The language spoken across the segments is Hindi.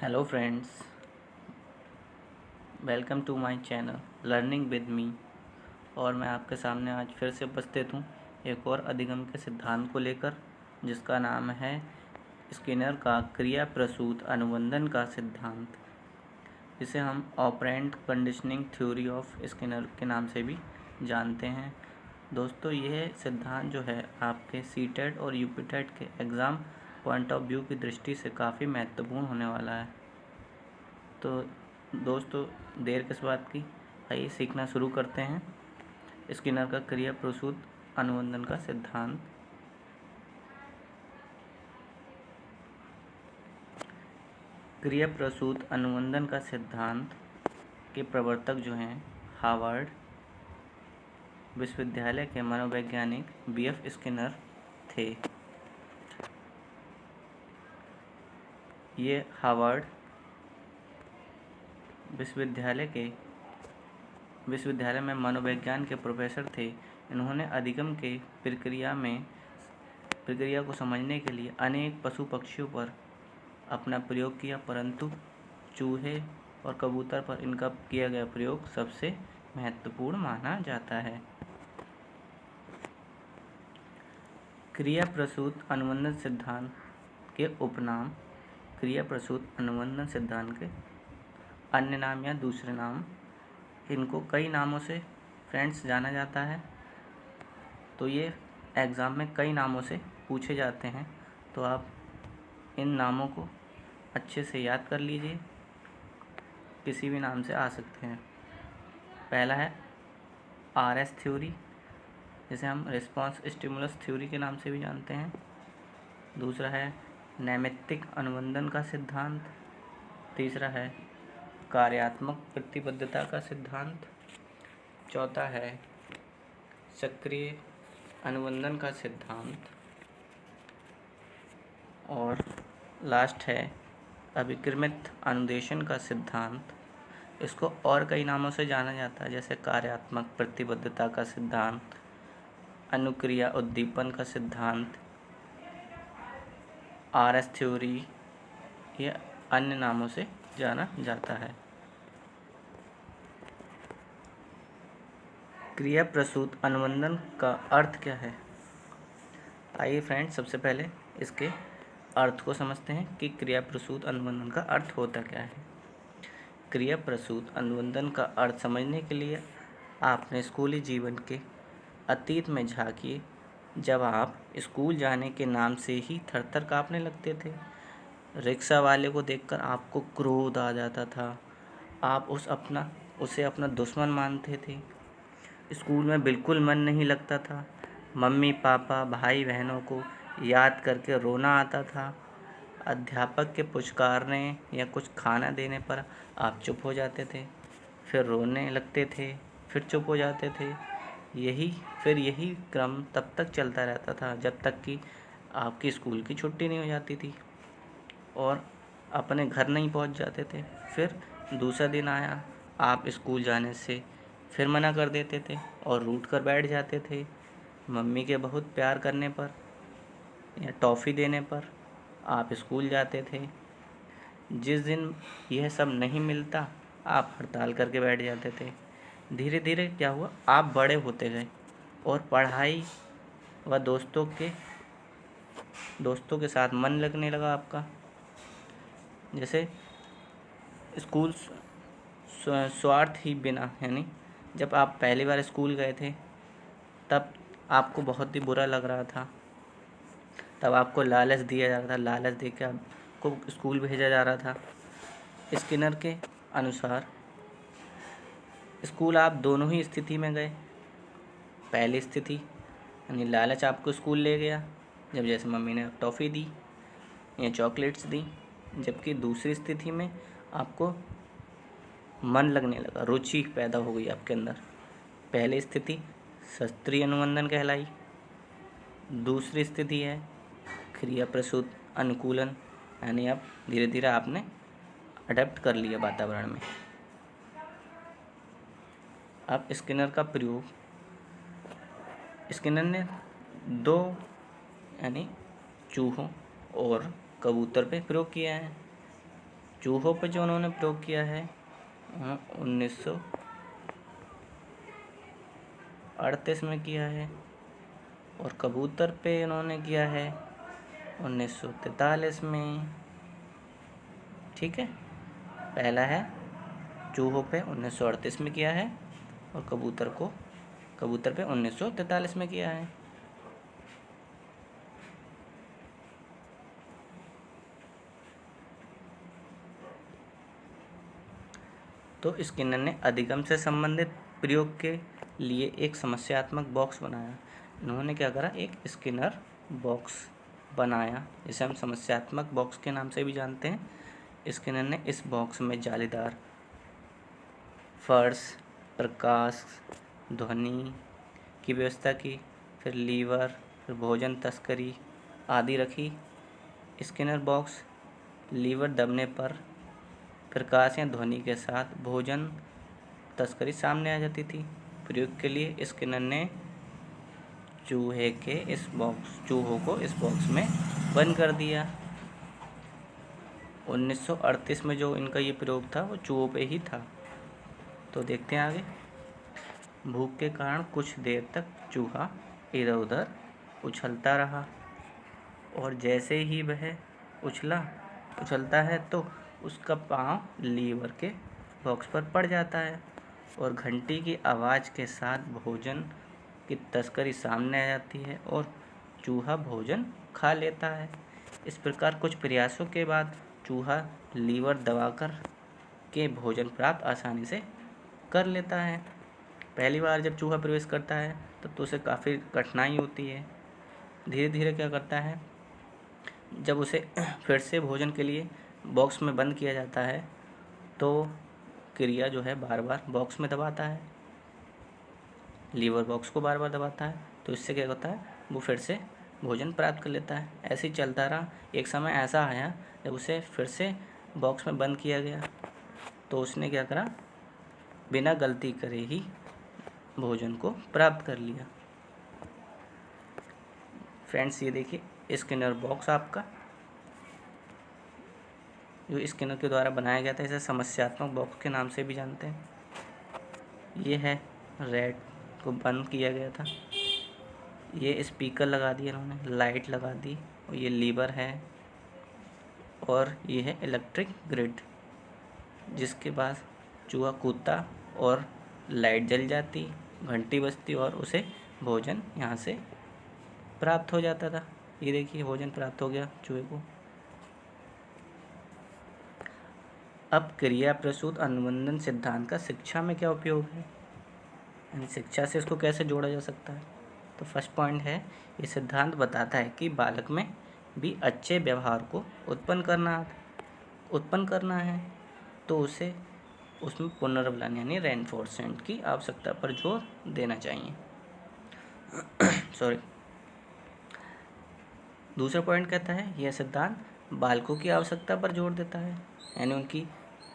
Hello friends, welcome to my channel learning with me. और मैं आपके सामने आज फिर से उपस्थित हूँ एक और अधिगम के सिद्धांत को लेकर, जिसका नाम है स्किनर का क्रिया प्रसूत अनुबंधन का सिद्धांत। इसे हम operant conditioning theory of Skinner के नाम से भी जानते हैं। दोस्तों, यह सिद्धांत जो है आपके सीटेट और यूपीटेट के एग्ज़ाम पॉइंट ऑफ व्यू की दृष्टि से काफ़ी महत्वपूर्ण होने वाला है। तो दोस्तों, देर किस बात की, आइए सीखना शुरू करते हैं स्किनर का क्रिया प्रसूत अनुबंधन का सिद्धांत। क्रिया प्रसूत अनुबंधन का सिद्धांत के प्रवर्तक जो हैं हार्वर्ड विश्वविद्यालय के मनोवैज्ञानिक बीएफ स्किनर थे। ये हार्वर्ड विश्वविद्यालय में मनोविज्ञान के प्रोफेसर थे। इन्होंने अधिगम के प्रक्रिया को समझने के लिए अनेक पशु पक्षियों पर अपना प्रयोग किया, परंतु चूहे और कबूतर पर इनका किया गया प्रयोग सबसे महत्वपूर्ण माना जाता है। क्रिया प्रसूत अनुबंधन सिद्धांत के उपनाम क्रिया प्रसूत अनुबंधन सिद्धांत के अन्य नाम या दूसरे नाम, इनको कई नामों से फ्रेंड्स जाना जाता है। तो ये एग्ज़ाम में कई नामों से पूछे जाते हैं, तो आप इन नामों को अच्छे से याद कर लीजिए। किसी भी नाम से आ सकते हैं। पहला है आरएस थ्योरी, जिसे हम रिस्पॉन्स स्टिमुलस थ्योरी के नाम से भी जानते हैं। दूसरा है नैमित्तिक अनुबंधन का सिद्धांत। तीसरा है कार्यात्मक प्रतिबद्धता का सिद्धांत। चौथा है सक्रिय अनुबंधन का सिद्धांत। और लास्ट है अभिक्रमित अनुदेशन का सिद्धांत। इसको और कई नामों से जाना जाता है, जैसे कार्यात्मक प्रतिबद्धता का सिद्धांत, अनुक्रिया उद्दीपन का सिद्धांत, आरएस थ्योरी, ये अन्य नामों से जाना जाता है। क्रिया प्रसूत अनुबंधन का अर्थ क्या है? आइए फ्रेंड्स, सबसे पहले इसके अर्थ को समझते हैं कि क्रिया प्रसूत अनुबंधन का अर्थ होता क्या है। क्रिया प्रसूत अनुबंधन का अर्थ समझने के लिए आपने स्कूली जीवन के अतीत में झांकिए, जब आप स्कूल जाने के नाम से ही थरथर काँपने लगते थे। रिक्शा वाले को देखकर आपको क्रोध आ जाता था। आप उसे अपना दुश्मन मानते थे। स्कूल में बिल्कुल मन नहीं लगता था। मम्मी पापा भाई बहनों को याद करके रोना आता था। अध्यापक के पुचकारने या कुछ खाना देने पर आप चुप हो जाते थे, फिर रोने लगते थे, फिर चुप हो जाते थे। यही क्रम तब तक चलता रहता था जब तक कि आपकी स्कूल की छुट्टी नहीं हो जाती थी और अपने घर नहीं पहुंच जाते थे। फिर दूसरा दिन आया, आप स्कूल जाने से फिर मना कर देते थे और रूठ कर बैठ जाते थे। मम्मी के बहुत प्यार करने पर या टॉफ़ी देने पर आप स्कूल जाते थे। जिस दिन यह सब नहीं मिलता, आप हड़ताल करके बैठ जाते थे। धीरे धीरे क्या हुआ, आप बड़े होते गए और पढ़ाई व दोस्तों के साथ मन लगने लगा आपका। जैसे स्कूल स्वार्थ ही बिना, यानी जब आप पहली बार स्कूल गए थे तब आपको बहुत ही बुरा लग रहा था। तब आपको लालच दिया जा रहा था, लालच देकर आपको स्कूल भेजा जा रहा था। स्किनर के अनुसार स्कूल आप दोनों ही स्थिति में गए। पहली स्थिति यानी लालच आपको स्कूल ले गया, जब जैसे मम्मी ने टॉफ़ी दी या चॉकलेट्स दी। जबकि दूसरी स्थिति में आपको मन लगने लगा, रुचि पैदा हो गई आपके अंदर। पहली स्थिति शास्त्रीय अनुबंधन कहलाई। दूसरी स्थिति है क्रिया प्रसूत अनुकूलन, यानी अब धीरे धीरे आपने अडेप्ट कर लिया वातावरण में। अब स्किनर का प्रयोग, स्किनर ने दो यानी चूहों और कबूतर पे प्रयोग किया है। चूहों पे जो उन्होंने प्रयोग किया है 1938 में किया है, और कबूतर पे उन्होंने किया है 1943 में। ठीक है, पहला है चूहों पे 1938 में किया है, और कबूतर पे 1943 में किया है। तो स्किनर ने अधिगम से संबंधित प्रयोग के लिए एक समस्यात्मक बॉक्स बनाया। इन्होंने क्या करा, एक स्किनर बॉक्स बनाया, जिसे हम समस्यात्मक बॉक्स के नाम से भी जानते हैं। स्किनर ने इस बॉक्स में जालीदार फर्श, प्रकाश, ध्वनि की व्यवस्था की, फिर लीवर, फिर भोजन तस्करी आदि रखी। स्किनर बॉक्स लीवर दबने पर प्रकाश या ध्वनि के साथ भोजन तस्करी सामने आ जाती थी। प्रयोग के लिए स्किनर ने चूहों को इस बॉक्स में बंद कर दिया। 1938 में जो इनका ये प्रयोग था वो चूहों पे ही था। तो देखते हैं आगे। भूख के कारण कुछ देर तक चूहा इधर उधर उछलता रहा, और जैसे ही वह उछलता है तो उसका पाँव लीवर के बॉक्स पर पड़ जाता है, और घंटी की आवाज़ के साथ भोजन की तस्करी सामने आ जाती है, और चूहा भोजन खा लेता है। इस प्रकार कुछ प्रयासों के बाद चूहा लीवर दबाकर के भोजन प्राप्त आसानी से कर लेता है। पहली बार जब चूहा प्रवेश करता है तो उसे काफ़ी कठिनाई होती है। धीरे धीरे क्या करता है, जब उसे फिर से भोजन के लिए बॉक्स में बंद किया जाता है तो क्रिया जो है बार बार बॉक्स में दबाता है, लीवर बॉक्स को बार बार दबाता है, तो इससे क्या होता है, वो फिर से भोजन प्राप्त कर लेता है। ऐसे ही चलता रहा। एक समय ऐसा आया जब उसे फिर से बॉक्स में बंद किया गया, तो उसने क्या करा, बिना गलती करे ही भोजन को प्राप्त कर लिया। फ्रेंड्स, ये देखिए स्किनर बॉक्स आपका जो स्किनर के द्वारा बनाया गया था, इसे समस्यात्मक बॉक्स के नाम से भी जानते हैं। ये है, रेड को बंद किया गया था, ये स्पीकर लगा दिए इन्होंने, लाइट लगा दी, और ये लीवर है, और ये है इलेक्ट्रिक ग्रिड, जिसके पास चूहा कूदता और लाइट जल जाती, घंटी बजती और उसे भोजन यहाँ से प्राप्त हो जाता था। ये देखिए भोजन प्राप्त हो गया चूहे को। अब क्रिया प्रसूत अनुबंधन सिद्धांत का शिक्षा में क्या उपयोग है, यानी शिक्षा से इसको कैसे जोड़ा जा सकता है। तो फर्स्ट पॉइंट है, ये सिद्धांत बताता है कि बालक में भी अच्छे व्यवहार को उत्पन्न करना है तो उसे उसमें पुनर्बलन यानी रेनफोर्समेंट की आवश्यकता पर जोर देना चाहिए। दूसरा पॉइंट कहता है, यह सिद्धांत बालकों की आवश्यकता पर जोर देता है, यानी उनकी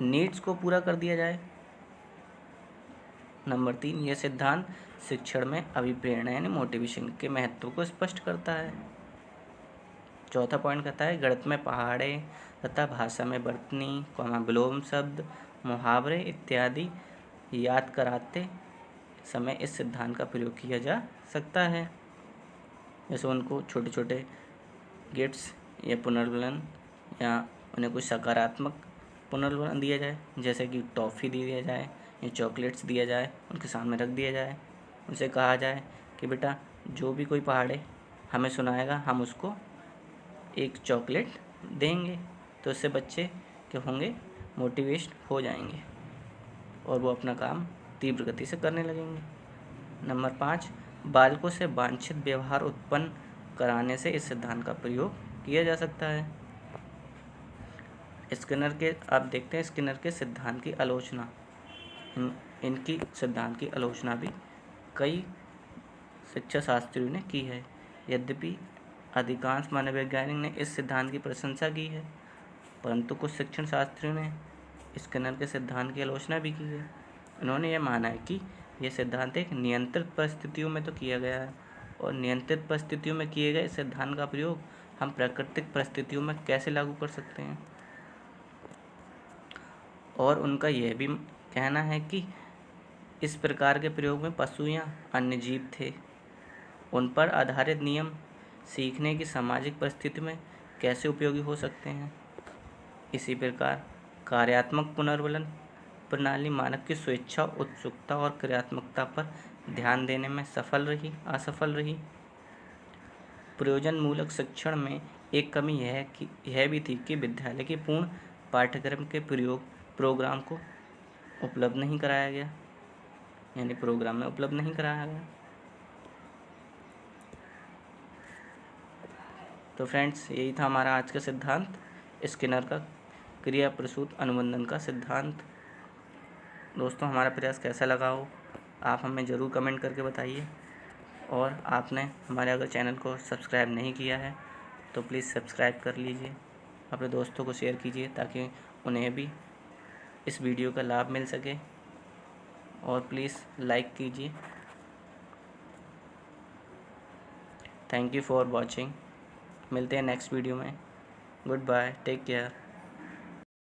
नीड्स को पूरा कर दिया जाए। नंबर 3, यह सिद्धांत शिक्षण में अभिप्रेरणा यानी मोटिवेशन के महत्व को स्पष्ट करता है। चौथा पॉइंट कहता है, गणित में पहाड़े तथा भाषा में वर्तनी, विलोम शब्द, मुहावरे इत्यादि याद कराते समय इस सिद्धांत का प्रयोग किया जा सकता है। जैसे उनको छोटे छोटे गिफ्ट्स या पुनर्बलन, या उन्हें कुछ सकारात्मक पुनर्बलन दिया जाए, जैसे कि टॉफ़ी दिया जाए या चॉकलेट्स दिया जाए, उनके सामने रख दिया जाए, उनसे कहा जाए कि बेटा जो भी कोई पहाड़े हमें सुनाएगा हम उसको एक चॉकलेट देंगे। तो इससे बच्चे क्या होंगे, मोटिवेट हो जाएंगे और वो अपना काम तीव्र गति से करने लगेंगे। नंबर 5, बालकों से वांछित व्यवहार उत्पन्न कराने से इस सिद्धांत का प्रयोग किया जा सकता है। आप देखते हैं स्किनर के सिद्धांत की आलोचना, इनकी सिद्धांत की आलोचना भी कई शिक्षा शास्त्रियों ने की है। यद्यपि अधिकांश मनोवैज्ञानिक ने इस सिद्धांत की प्रशंसा की है, परंतु कुछ शिक्षण शास्त्रियों ने स्किनर के सिद्धांत की आलोचना भी की है। उन्होंने यह माना है कि यह सिद्धांत एक नियंत्रित परिस्थितियों में तो किया गया है, और नियंत्रित परिस्थितियों में किए गए सिद्धांत का प्रयोग हम प्राकृतिक परिस्थितियों में कैसे लागू कर सकते हैं। और उनका यह भी कहना है कि इस प्रकार के प्रयोग में पशु या अन्य जीव थे। उन पर आधारित नियम सीखने की सामाजिक परिस्थिति में कैसे उपयोगी हो सकते हैं। इसी प्रकार कार्यात्मक पुनर्बलन प्रणाली मानव की स्वेच्छा, उत्सुकता और क्रियात्मकता पर ध्यान देने में सफल रही, असफल रही। प्रयोजनमूलक शिक्षण में एक कमी यह भी थी कि विद्यालय के पूर्ण पाठ्यक्रम के प्रोग्राम को उपलब्ध नहीं कराया गया, यानी प्रोग्राम में उपलब्ध नहीं कराया गया। तो फ्रेंड्स, यही था हमारा आज का सिद्धांत, स्किनर का क्रिया प्रसूत अनुबंधन का सिद्धांत। दोस्तों, हमारा प्रयास कैसा लगा हो आप हमें ज़रूर कमेंट करके बताइए, और आपने हमारे अगर चैनल को सब्सक्राइब नहीं किया है तो प्लीज़ सब्सक्राइब कर लीजिए। अपने दोस्तों को शेयर कीजिए ताकि उन्हें भी इस वीडियो का लाभ मिल सके, और प्लीज़ लाइक कीजिए। Thank you for watching. मिलते हैं नेक्स्ट वीडियो में। Goodbye, take care.